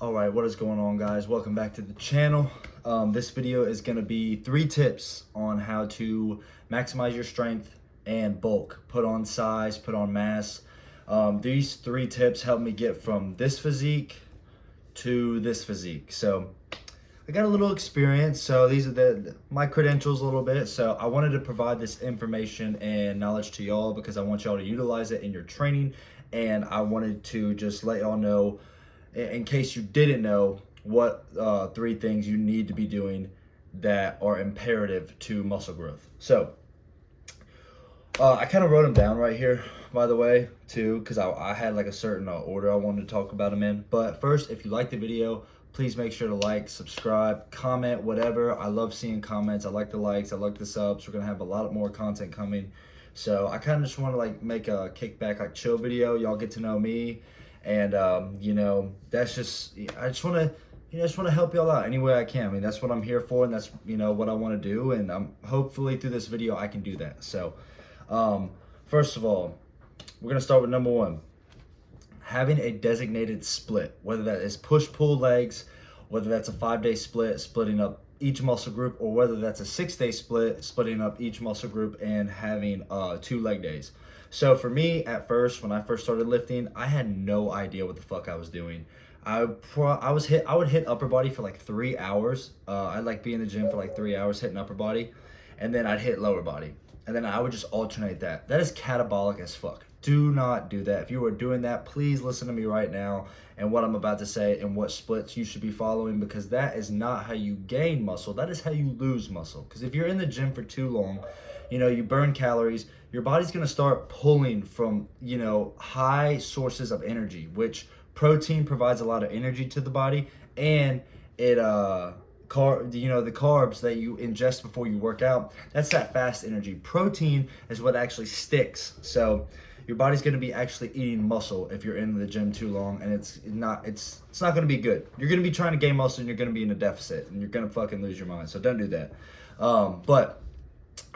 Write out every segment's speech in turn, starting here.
All right, what is going on, guys? Welcome back to the channel. This video is going to be 3 tips on how to maximize your strength and bulk, put on size, put on mass. These 3 tips help me get from this physique to this physique. So I got a little experience, so these are my credentials a little bit. So I wanted to provide this information and knowledge to y'all because I want y'all to utilize it in your training, and I wanted to just let y'all know, in case you didn't know, what 3 things you need to be doing that are imperative to muscle growth. So I kind of wrote them down right here, by the way, too, because I had like a certain order I wanted to talk about them in. But first, if you like the video, please make sure to like, subscribe, comment, whatever. I love seeing comments. I like the likes. I like the subs. We're going to have a lot more content coming. So I kind of just want to like make a kickback, like chill video. Y'all get to know me. And, that's just, I just want to help y'all out any way I can. I mean, that's what I'm here for, and that's, what I want to do. And hopefully through this video, I can do that. So, first of all, we're going to start with number 1. Having a designated split, whether that is push-pull legs, whether that's a 5-day split, splitting up each muscle group, or whether that's a 6-day split, splitting up each muscle group and having 2 leg days. So for me, at first, when I first started lifting, I had no idea what the fuck I was doing. I would hit upper body for like 3 hours. I'd like be in the gym for like 3 hours hitting upper body, and then I'd hit lower body, and then I would just alternate that. That is catabolic as fuck. Do not do that. If you are doing that, please listen to me right now and what I'm about to say and what splits you should be following, because that is not how you gain muscle. That is how you lose muscle. Because if you're in the gym for too long, you burn calories, your body's going to start pulling from, high sources of energy, which protein provides a lot of energy to the body, and it, the carbs that you ingest before you work out, that's that fast energy. Protein is what actually sticks. So your body's going to be actually eating muscle if you're in the gym too long, and it's not going to be good. You're going to be trying to gain muscle and you're going to be in a deficit, and you're going to fucking lose your mind. So don't do that. But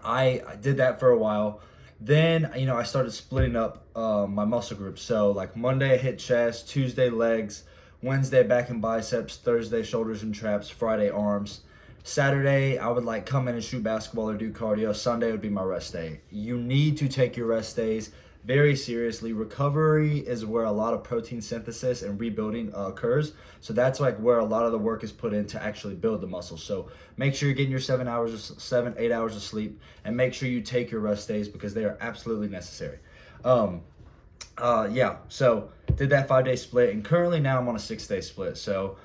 I did that for a while. Then, I started splitting up my muscle groups. So like Monday I hit chest, Tuesday legs, Wednesday back and biceps, Thursday shoulders and traps, Friday arms. Saturday I would like come in and shoot basketball or do cardio. Sunday would be my rest day. You need to take your rest days very seriously. Recovery is where a lot of protein synthesis and rebuilding occurs. So that's like where a lot of the work is put in to actually build the muscle. So make sure you're getting your 8 hours of sleep, and make sure you take your rest days because they are absolutely necessary. So did that 5-day split, and currently now I'm on a 6-day split. So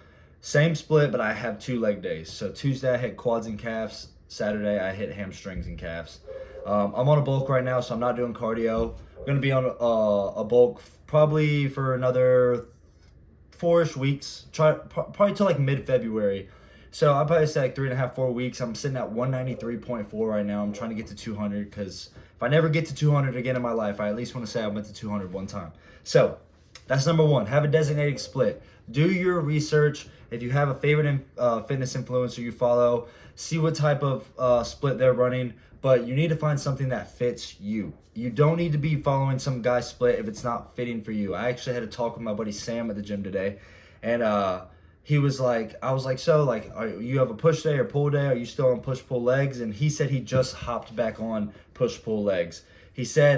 same split, but I have 2 leg days. So Tuesday I hit quads and calves. Saturday I hit hamstrings and calves. I'm on a bulk right now, so I'm not doing cardio. I'm going to be on a bulk probably for another 4-ish weeks, probably till like mid-February. So I'll probably say like 3.5, 4 weeks. I'm sitting at 193.4 right now. I'm trying to get to 200, because if I never get to 200 again in my life, I at least want to say I went to 200 one time. So that's number 1. Have a designated split. Do your research. If you have a favorite fitness influencer you follow, see what type of split they're running. But you need to find something that fits you. You don't need to be following some guy's split if it's not fitting for you. I actually had a talk with my buddy Sam at the gym today, and he was like, I was like, so like, you have a push day or pull day? Are you still on push pull legs? And he said he just hopped back on push pull legs. He said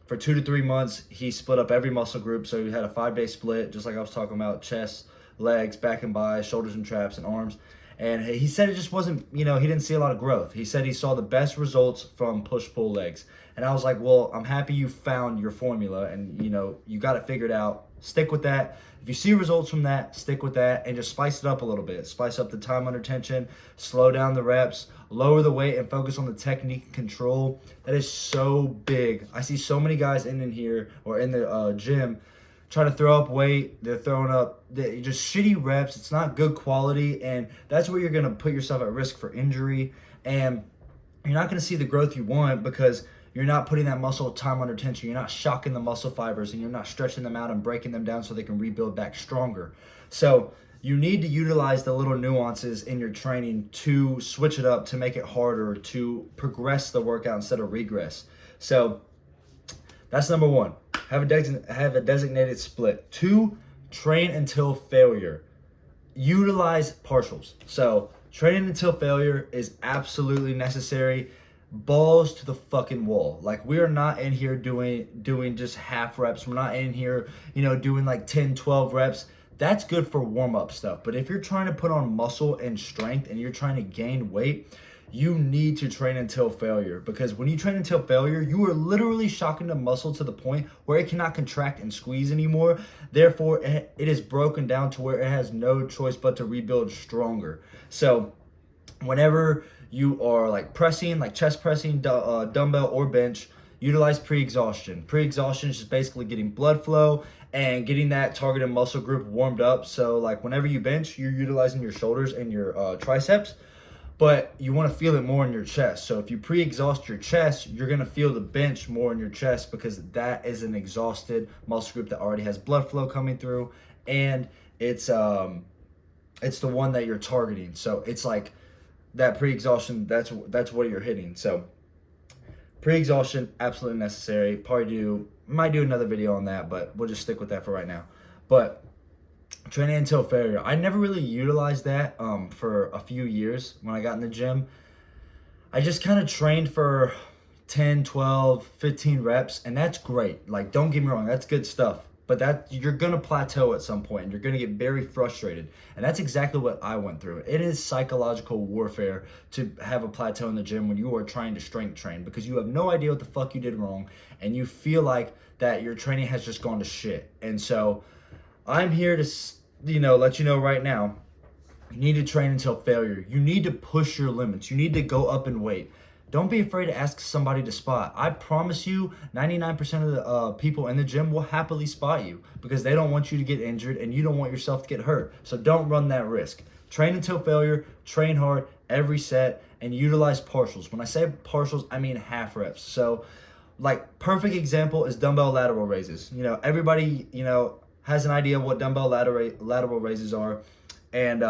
for 2 to 3 months he split up every muscle group. So he had a 5-day split, just like I was talking about: chest, legs, back and bi, shoulders and traps, and arms. And he said it just wasn't, he didn't see a lot of growth. He said he saw the best results from push-pull legs. And I was like, well, I'm happy you found your formula, and, you got it figured out. Stick with that. If you see results from that, stick with that, and just spice it up a little bit. Spice up the time under tension, slow down the reps, lower the weight, and focus on the technique and control. That is so big. I see so many guys in here or in the gym trying to throw up weight. They're throwing up just shitty reps. It's not good quality, and that's where you're going to put yourself at risk for injury, and you're not going to see the growth you want because you're not putting that muscle time under tension. You're not shocking the muscle fibers, and you're not stretching them out and breaking them down so they can rebuild back stronger. So you need to utilize the little nuances in your training to switch it up, to make it harder, to progress the workout instead of regress. So that's number 1. Have a designated split. 2, train until failure. utilize partials. So training until failure is absolutely necessary. Balls to the fucking wall. Like, we are not in here doing just half reps. We're not in here, doing like 10, 12 reps. That's good for warm-up stuff. But if you're trying to put on muscle and strength and you're trying to gain weight, you need to train until failure, because when you train until failure, you are literally shocking the muscle to the point where it cannot contract and squeeze anymore. Therefore, it is broken down to where it has no choice but to rebuild stronger. So whenever you are like pressing, like chest pressing, dumbbell or bench, utilize pre-exhaustion. Pre-exhaustion is just basically getting blood flow and getting that targeted muscle group warmed up. So like whenever you bench, you're utilizing your shoulders and your triceps, but you want to feel it more in your chest. So if you pre-exhaust your chest, you're going to feel the bench more in your chest, because that is an exhausted muscle group that already has blood flow coming through, and it's the one that you're targeting. So it's like that pre-exhaustion, that's what you're hitting. So pre-exhaustion, absolutely necessary. Might do another video on that, but we'll just stick with that for right now. But training until failure, I never really utilized that for a few years when I got in the gym. I just kind of trained for 10, 12, 15 reps, and that's great. Like, don't get me wrong, that's good stuff. But that you're going to plateau at some point, and you're going to get very frustrated. And that's exactly what I went through. It is psychological warfare to have a plateau in the gym when you are trying to strength train, because you have no idea what the fuck you did wrong, and you feel like that your training has just gone to shit. And so I'm here to, let you know right now, you need to train until failure. You need to push your limits. You need to go up in weight. Don't be afraid to ask somebody to spot. I promise you, 99% of the people in the gym will happily spot you, because they don't want you to get injured and you don't want yourself to get hurt. So don't run that risk. Train until failure, train hard every set, and utilize partials. When I say partials, I mean half reps. So like, perfect example is dumbbell lateral raises. Everybody, has an idea of what dumbbell lateral raises are. And,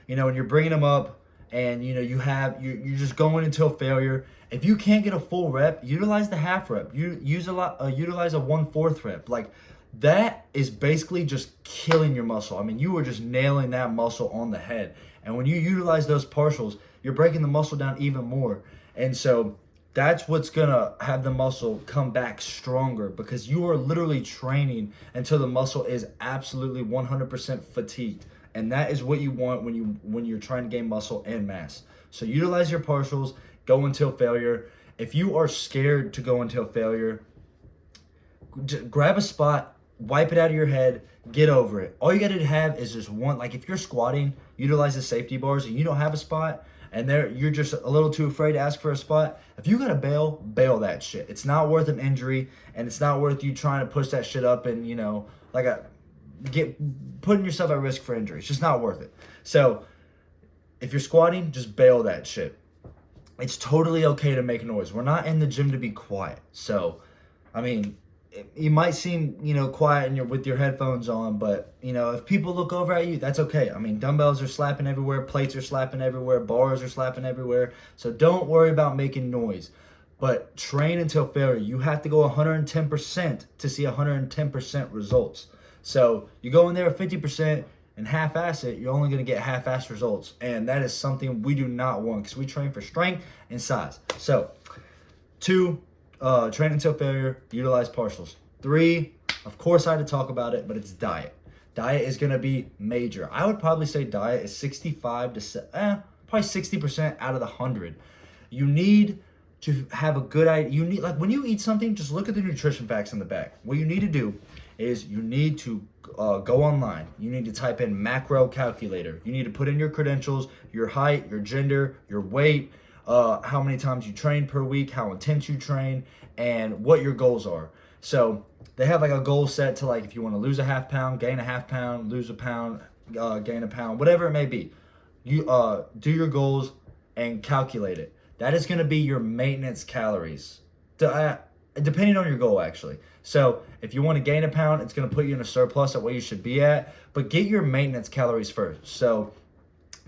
when you're bringing them up, and you're just going until failure. If you can't get a full rep, utilize the half rep. You utilize a 1/4 rep. Like, that is basically just killing your muscle. I mean, you are just nailing that muscle on the head. And when you utilize those partials, you're breaking the muscle down even more. And so that's what's gonna have the muscle come back stronger, because you are literally training until the muscle is absolutely 100% fatigued. And that is what you want when you're trying to gain muscle and mass. So utilize your partials, go until failure. If you are scared to go until failure, grab a spot, wipe it out of your head, get over it. All you got to have is just one. Like, if you're squatting, utilize the safety bars, and you don't have a spot, and you're just a little too afraid to ask for a spot. If you gotta bail that shit. It's not worth an injury, and it's not worth you trying to push that shit up and putting yourself at risk for injury. It's just not worth it. So if you're squatting, just bail that shit. It's totally okay to make noise. We're not in the gym to be quiet. So, I mean, you might seem, quiet with your headphones on, but, if people look over at you, that's okay. I mean, dumbbells are slapping everywhere, plates are slapping everywhere, bars are slapping everywhere. So don't worry about making noise. But train until failure. You have to go 110% to see 110% results. So you go in there at 50% and half-ass it, you're only going to get half-ass results. And that is something we do not want, because we train for strength and size. So 2, train until failure, utilize partials. 3, of course I had to talk about it, but it's diet. Diet is going to be major. I would probably say diet is 65 to probably 60% out of the 100. You need to have a good idea. When you eat something, just look at the nutrition facts in the back. What you need to do is you need to go online. You need to type in macro calculator. You need to put in your credentials, your height, your gender, your weight, how many times you train per week, how intense you train, and what your goals are. So they have like a goal set to, like, if you want to lose a half pound, gain a half pound, lose a pound, gain a pound, whatever it may be. You do your goals and calculate it. That is going to be your maintenance calories, depending on your goal, actually. So if you want to gain a pound, it's going to put you in a surplus at what you should be at. But get your maintenance calories first. So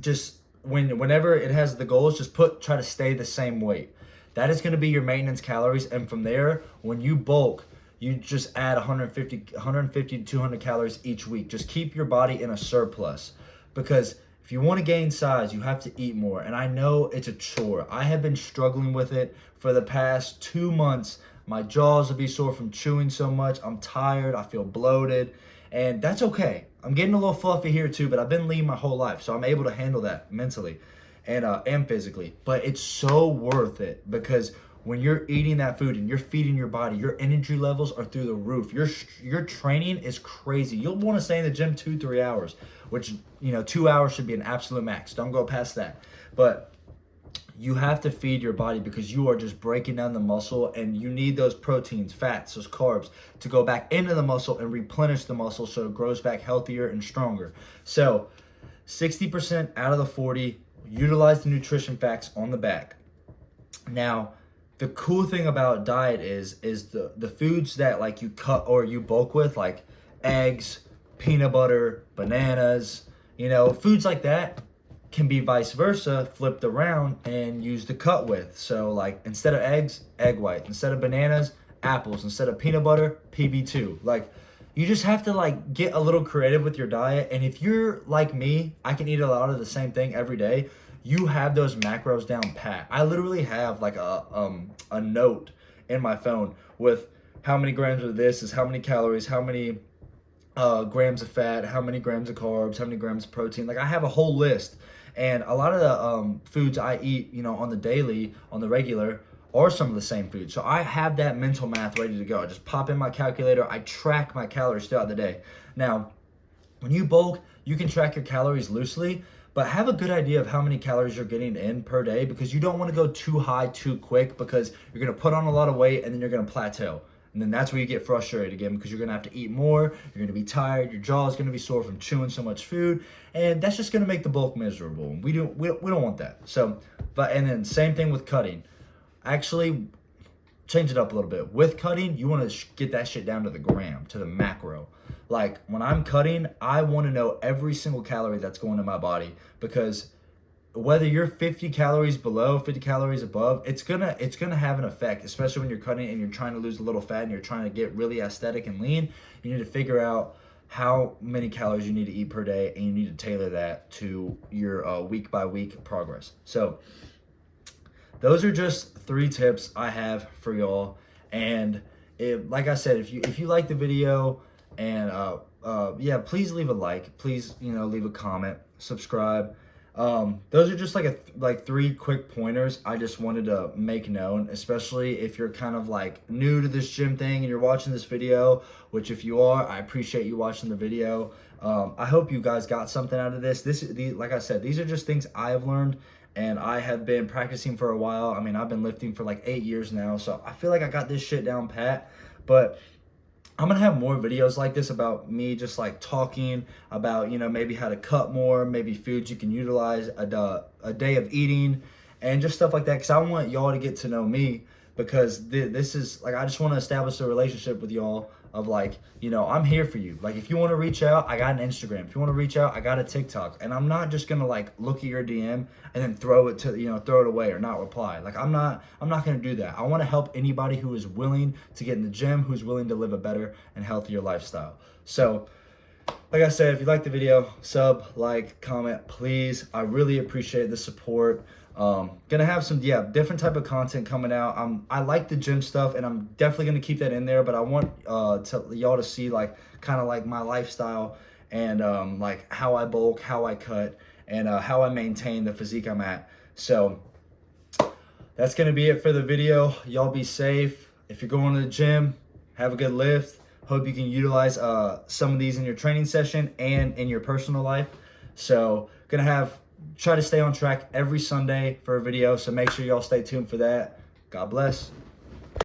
just whenever it has the goals, just try to stay the same weight. That is going to be your maintenance calories. And from there, when you bulk, you just add 150 to 200 calories each week. Just keep your body in a surplus. because if you want to gain size, you have to eat more. And I know it's a chore. I have been struggling with it for the past 2 months. My jaws will be sore from chewing so much. I'm tired. I feel bloated. And that's okay. I'm getting a little fluffy here too, but I've been lean my whole life. So I'm able to handle that mentally and physically. But it's so worth it, because when you're eating that food and you're feeding your body, your energy levels are through the roof. Your training is crazy. You'll want to stay in the gym 2-3 hours, which, 2 hours should be an absolute max. Don't go past that. But you have to feed your body, because you are just breaking down the muscle, and you need those proteins, fats, those carbs to go back into the muscle and replenish the muscle so it grows back healthier and stronger. So 60% out of the 40, utilize the nutrition facts on the back. Now, the cool thing about diet is the foods that like you cut or you bulk with, like eggs, peanut butter, bananas, foods like that can be vice versa, flipped around and used to cut with. So like, instead of eggs, egg white, instead of bananas, apples, instead of peanut butter, PB2. Like, you just have to like get a little creative with your diet. And if you're like me, I can eat a lot of the same thing every day. You have those macros down pat. I literally have like a note in my phone with how many grams of this is how many calories, how many grams of fat, how many grams of carbs, how many grams of protein. Like, I have a whole list. And a lot of the foods I eat, on the daily, on the regular, are some of the same foods. So I have that mental math ready to go. I just pop in my calculator. I track my calories throughout the day. Now, when you bulk, you can track your calories loosely, but have a good idea of how many calories you're getting in per day, because you don't want to go too high too quick, because you're going to put on a lot of weight and then you're going to plateau. And then that's where you get frustrated again, because you're going to have to eat more, you're going to be tired, your jaw is going to be sore from chewing so much food, and that's just going to make the bulk miserable. We don't want that. So, and then same thing with cutting. Actually, change it up a little bit. With cutting, you want to get that shit down to the gram, to the macro. Like, when I'm cutting, I want to know every single calorie that's going to my body, because whether you're 50 calories below, 50 calories above, it's gonna have an effect, especially when you're cutting and you're trying to lose a little fat and you're trying to get really aesthetic and lean. You need to figure out how many calories you need to eat per day, and you need to tailor that to your week by week progress. So those are just 3 tips I have for y'all. And like I said, if you like the video, and yeah, please leave a like, please leave a comment, subscribe. Those are just like 3 quick pointers I just wanted to make known, especially if you're kind of like new to this gym thing and you're watching this video, which if you are, I appreciate you watching the video. I hope you guys got something out of this. Like I said, these are just things I have learned, and I have been practicing for a while. I mean, I've been lifting for like 8 years now, so I feel like I got this shit down pat. But I'm gonna have more videos like this about me just like talking about, maybe how to cut more, maybe foods you can utilize a day of eating, and just stuff like that, because I want y'all to get to know me, because this is like, I just want to establish a relationship with y'all of like, I'm here for you. Like, if you want to reach out, I got an Instagram. If you want to reach out, I got a TikTok. And I'm not just gonna like look at your DM and then throw it away or not reply. Like, I'm not gonna do that. I want to help anybody who is willing to get in the gym, who's willing to live a better and healthier lifestyle. So, like I said, if you like the video, sub, like, comment, please. I really appreciate the support. Gonna have some different type of content coming out. I like the gym stuff, and I'm definitely gonna keep that in there, but I want y'all to see like kind of like my lifestyle, and like how I bulk, how I cut, and how I maintain the physique I'm at. So that's gonna be it for the video. Y'all be safe. If you're going to the gym, have a good lift. Hope you can utilize some of these in your training session and in your personal life. So try to stay on track every Sunday for a video, so make sure y'all stay tuned for that. God bless.